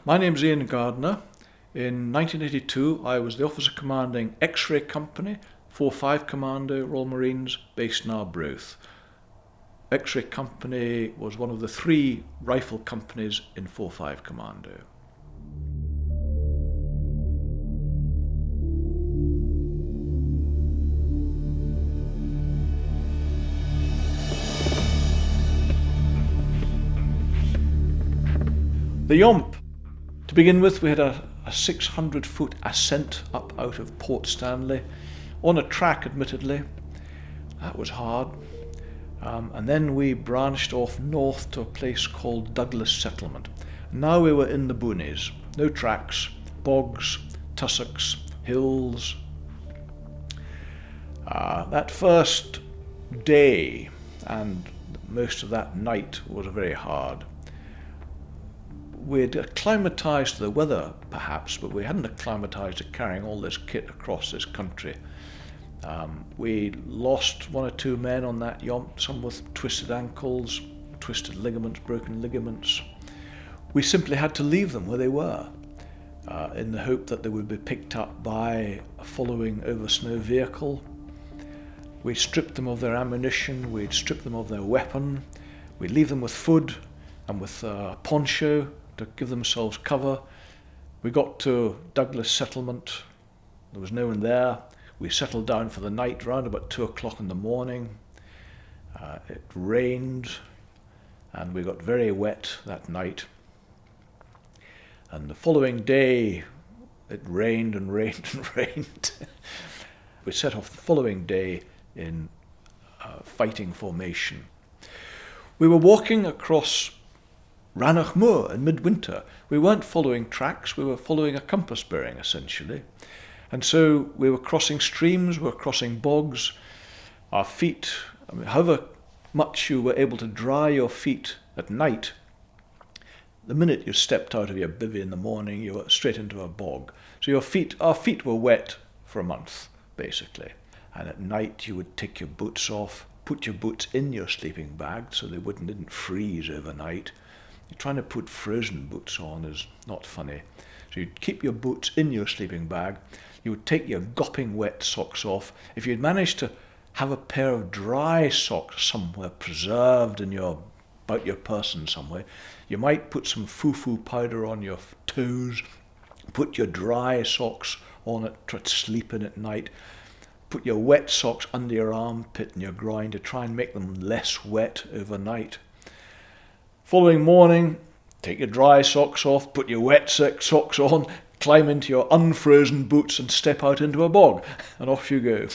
My name's Ian Gardiner. In 1982, I was the officer commanding X-ray company, 4-5 Commando Royal Marines, based in Arbroath. X-ray company was one of the 3 rifle companies in 4-5 Commando. The Yomp. To begin with, we had a 600-foot ascent up out of Port Stanley, on a track admittedly. That was hard. And then we branched off north to a place called Douglas Settlement. Now we were in the boonies, no tracks, bogs, tussocks, hills. That first day and most of that night was very hard. We'd acclimatised to the weather, perhaps, but we hadn't acclimatised to carrying all this kit across this country. We lost 1 or 2 men on that yomp, some with twisted ankles, twisted ligaments, broken ligaments. We simply had to leave them where they were, in the hope that they would be picked up by a following over snow vehicle. We'd stripped them of their ammunition, we'd stripped them of their weapon, we'd leave them with food and with a poncho to give themselves cover. We got to Douglas Settlement. There was no one there. We settled down for the night round about 2 o'clock in the morning. It rained and we got very wet that night. And the following day it rained and rained and rained. We set off the following day in fighting formation. We were walking across Rannoch Moor in midwinter. We weren't following tracks, we were following a compass bearing essentially. And so we were crossing streams, we were crossing bogs. Our feet, however much you were able to dry your feet at night, the minute you stepped out of your bivvy in the morning, you were straight into a bog. So our feet were wet for a month, basically. And at night you would take your boots off, put your boots in your sleeping bag so they didn't freeze overnight. Trying to put frozen boots on is not funny. So you'd keep your boots in your sleeping bag, you would take your gopping wet socks off. If you'd managed to have a pair of dry socks somewhere preserved about your person somewhere, you might put some foo-foo powder on your toes, put your dry socks on it, try to sleep in at night, put your wet socks under your armpit and your groin to try and make them less wet overnight. Following morning, take your dry socks off, put your wet socks on, climb into your unfrozen boots and step out into a bog, and off you go.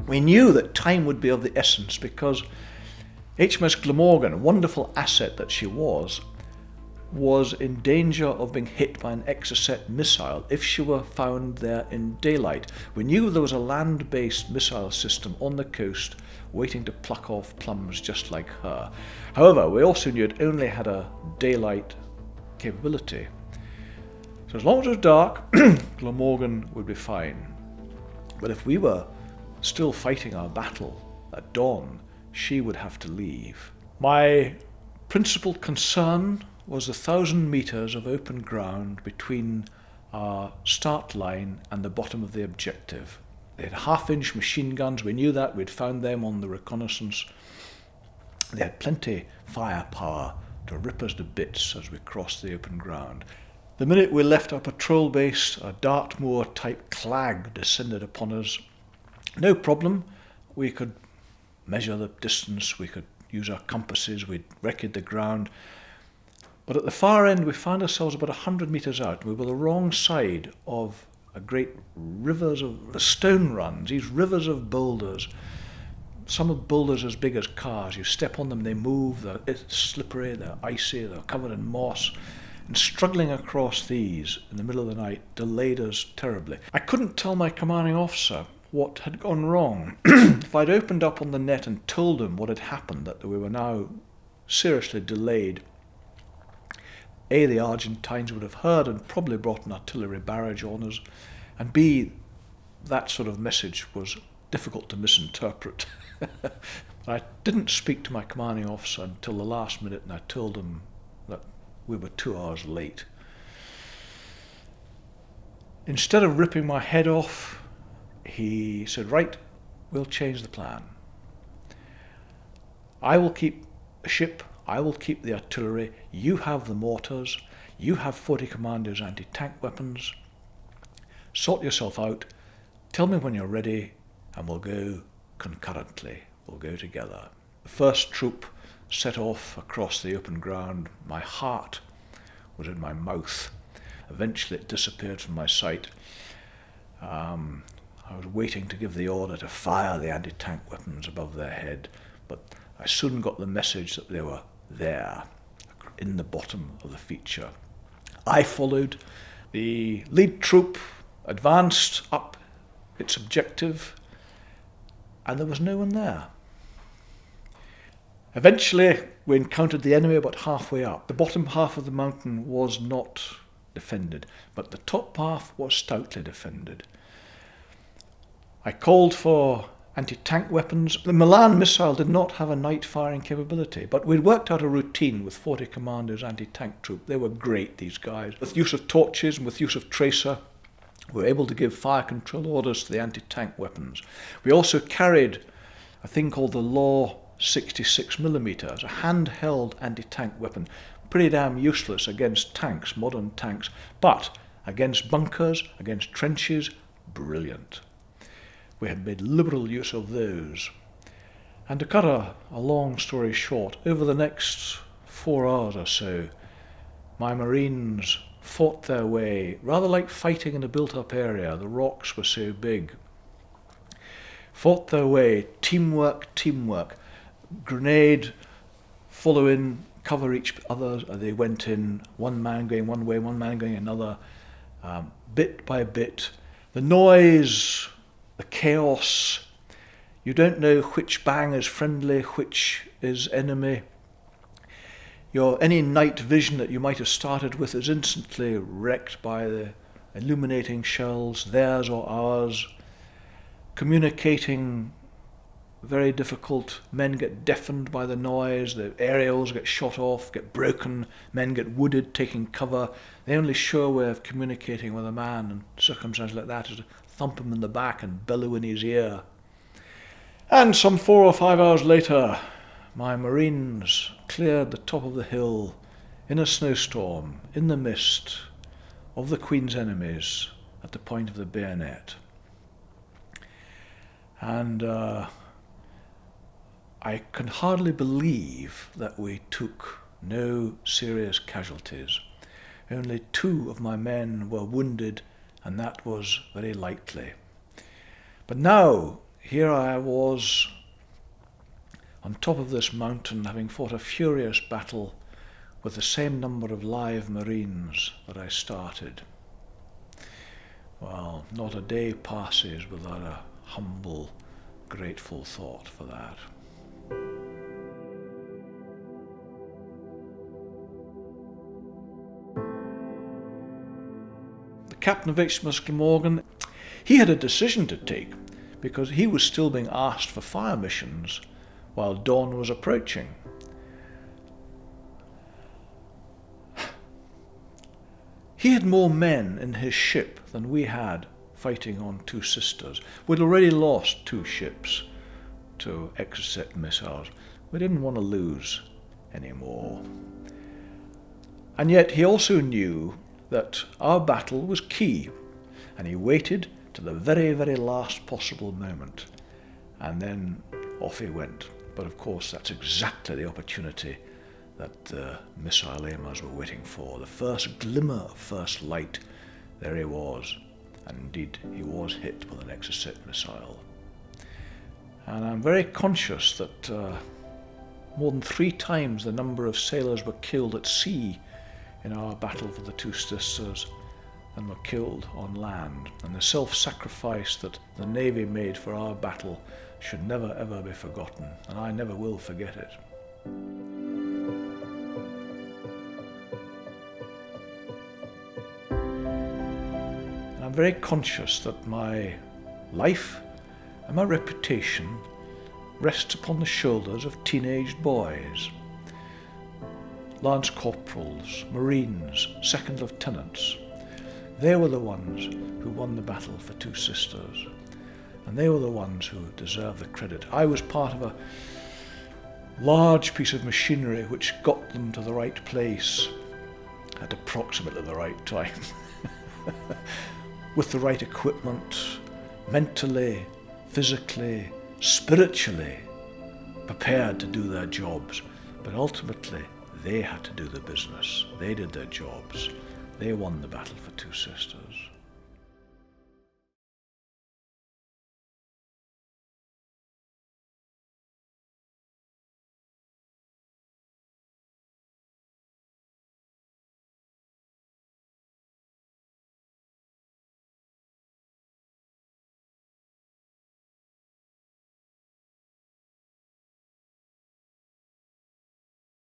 We knew that time would be of the essence because HMS Glamorgan, a wonderful asset that she was in danger of being hit by an Exocet missile if she were found there in daylight. We knew there was a land-based missile system on the coast waiting to pluck off plums just like her. However, we also knew it only had a daylight capability. So as long as it was dark, Glamorgan would be fine. But if we were still fighting our battle at dawn, she would have to leave. My principal concern was 1,000 metres of open ground between our start line and the bottom of the objective. They had 1/2-inch machine guns, we knew that, we'd found them on the reconnaissance. They had plenty firepower to rip us to bits as we crossed the open ground. The minute we left our patrol base, a Dartmoor-type clag descended upon us. No problem, we could measure the distance, we could use our compasses, we'd record the ground. But at the far end, we found ourselves about 100 metres out. We were the wrong side of a great rivers of stone runs, these rivers of boulders. Some of boulders as big as cars. You step on them, they move, they're slippery, they're icy, they're covered in moss. And struggling across these in the middle of the night delayed us terribly. I couldn't tell my commanding officer what had gone wrong. If I'd opened up on the net and told him what had happened, that we were now seriously delayed, A, the Argentines would have heard and probably brought an artillery barrage on us, and B, that sort of message was difficult to misinterpret. I didn't speak to my commanding officer until the last minute, and I told him that we were 2 hours late. Instead of ripping my head off, he said, right, we'll change the plan. I will keep a ship, I will keep the artillery, you have the mortars, you have 40 Commando's anti-tank weapons. Sort yourself out, tell me when you're ready, and we'll go concurrently, we'll go together. The first troop set off across the open ground. My heart was in my mouth. Eventually it disappeared from my sight. I was waiting to give the order to fire the anti-tank weapons above their head, but I soon got the message that they were there, in the bottom of the feature. I followed. The lead troop advanced up its objective, and there was no one there. Eventually, we encountered the enemy about halfway up. The bottom half of the mountain was not defended, but the top half was stoutly defended. I called for anti-tank weapons. The Milan missile did not have a night firing capability, but we'd worked out a routine with 40 Commando's anti-tank troop. They were great, these guys. With use of torches and with use of tracer, we were able to give fire control orders to the anti-tank weapons. We also carried a thing called the Law 66mm, a handheld anti-tank weapon, pretty damn useless against tanks, modern tanks, but against bunkers, against trenches, brilliant. We had made liberal use of those. And to cut a long story short, over the next 4 hours or so, my Marines fought their way, rather like fighting in a built-up area. The rocks were so big. Fought their way, teamwork, grenade, follow in, cover each other. They went in, one man going one way, one man going another, bit by bit. The noise, the chaos, you don't know which bang is friendly, which is enemy. Any night vision that you might have started with is instantly wrecked by the illuminating shells, theirs or ours. Communicating, very difficult. Men get deafened by the noise, the aerials get shot off, get broken, men get wooded, taking cover. The only sure way of communicating with a man in circumstances like that is to thump him in the back and bellow in his ear. And some 4 or 5 hours later, my Marines cleared the top of the hill in a snowstorm, in the mist, of the Queen's enemies at the point of the bayonet. And I can hardly believe that we took no serious casualties. Only 2 of my men were wounded, and that was very lightly. But now, here I was on top of this mountain, having fought a furious battle with the same number of live Marines that I started. Well, not a day passes without a humble, grateful thought for that. The captain of HMS Glamorgan, he had a decision to take because he was still being asked for fire missions while dawn was approaching. He had more men in his ship than we had fighting on Two Sisters. We'd already lost 2 ships to Exocet missiles. We didn't want to lose any more. And yet he also knew that our battle was key, and he waited to the very, very last possible moment, and then off he went. But of course that's exactly the opportunity that the missile aimers were waiting for. The first glimmer of first light, there he was, and indeed he was hit with an Exocet missile. And I'm very conscious that more than 3 times the number of sailors were killed at sea in our battle for the Two Sisters than were killed on land. And the self-sacrifice that the Navy made for our battle should never ever be forgotten, and I never will forget it. And I'm very conscious that my life and my reputation rests upon the shoulders of teenaged boys. Lance corporals, marines, second lieutenants. They were the ones who won the battle for Two Sisters, and they were the ones who deserve the credit. I was part of a large piece of machinery which got them to the right place at approximately the right time, with the right equipment, mentally, physically, spiritually prepared to do their jobs. But ultimately, they had to do the business. They did their jobs. They won the battle for Two Sisters.